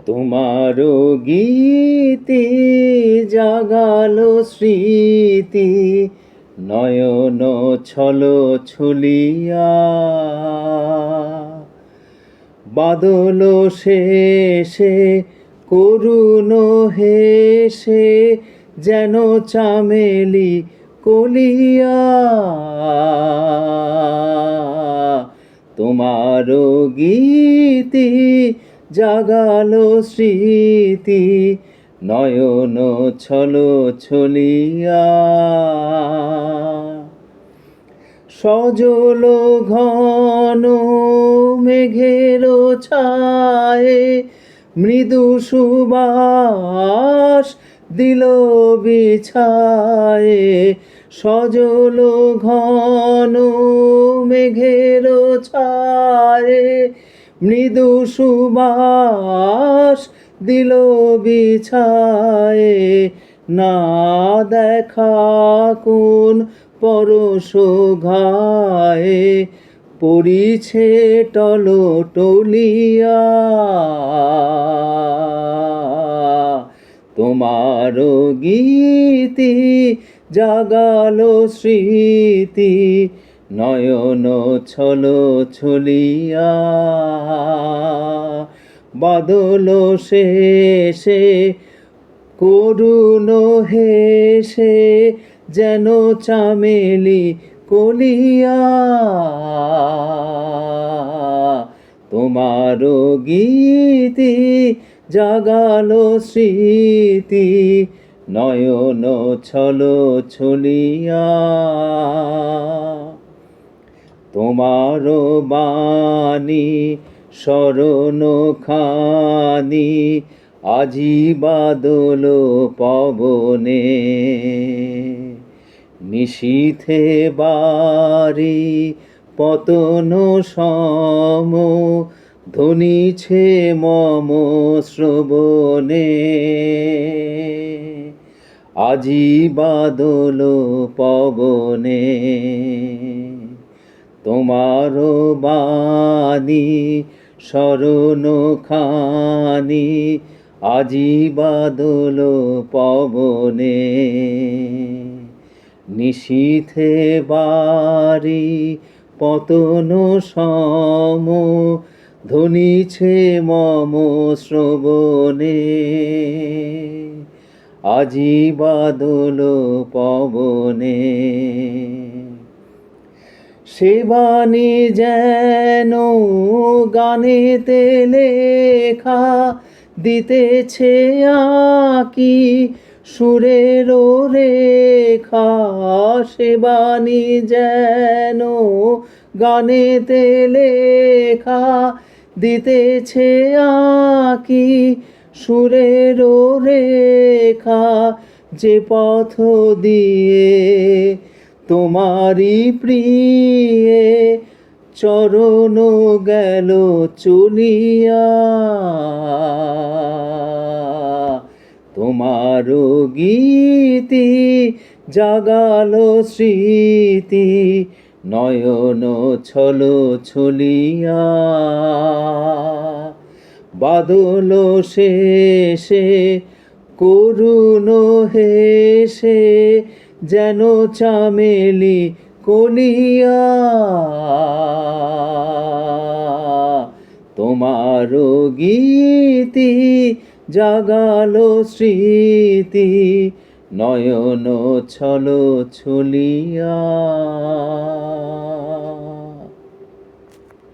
তোমারও গীতি জাগালো স্মৃতি, নয়ন ছল ছলিয়া। বাদল শেষে করুণ হেসে, যেন চামেলি কলিয়া। তোমারও গীতি জাগালো স্মৃতি, নয়ন ছল ছলিয়া। সজল ঘন মেঘের ছায়ে, মৃদু সুবাস দিল বিছায়ে। সজল ঘন মেঘের ছায়ে, মৃদু সুবাস দিল বিছায়ে। না দেখা কোন পরশ ঘায়ে, পড়িছে টলটলিয়া। তোমারও গীতি জাগালো স্মৃতি, নয়ন ছল ছলিয়া। বাদল শেষে করুণ হেসে, যেন চামেলি কলিয়া। তোমারও গীতি জাগালো স্মৃতি, নয়ন ছল ছলিয়া। তোমারও বাণী শরণ খানি, আজি বাদল পবনে। নিশীথে বারি পতন সম, ধ্বনিছে মম শ্রবণে। আজি বাদল পবনে, তোমারও বাণী শরণ খানি, আজি বাদল পবনে। নিশীথে বারি পতন সম, ধ্বনিছে মম শ্রবণে। আজি বাদল পবনে। সে বাণী যেন গানেতে লেখা, দিতেছে আঁকি সুরের রেখা। সে বাণী যেন গানেতে লেখা, দিতেছে আঁকি সুরের রেখা। যে পথ দিয়ে তোমারি প্রিয়ে চরণ গেল চলিয়া। তোমারও গীতি জাগালো স্মৃতি, নয়ন ছল ছলিয়া। বাদল শেষে করুণ হেসে, যেন চামেলি কলিয়া। তোমারও গীতি জাগালো স্মৃতি, নয়ন ছল ছলিয়া।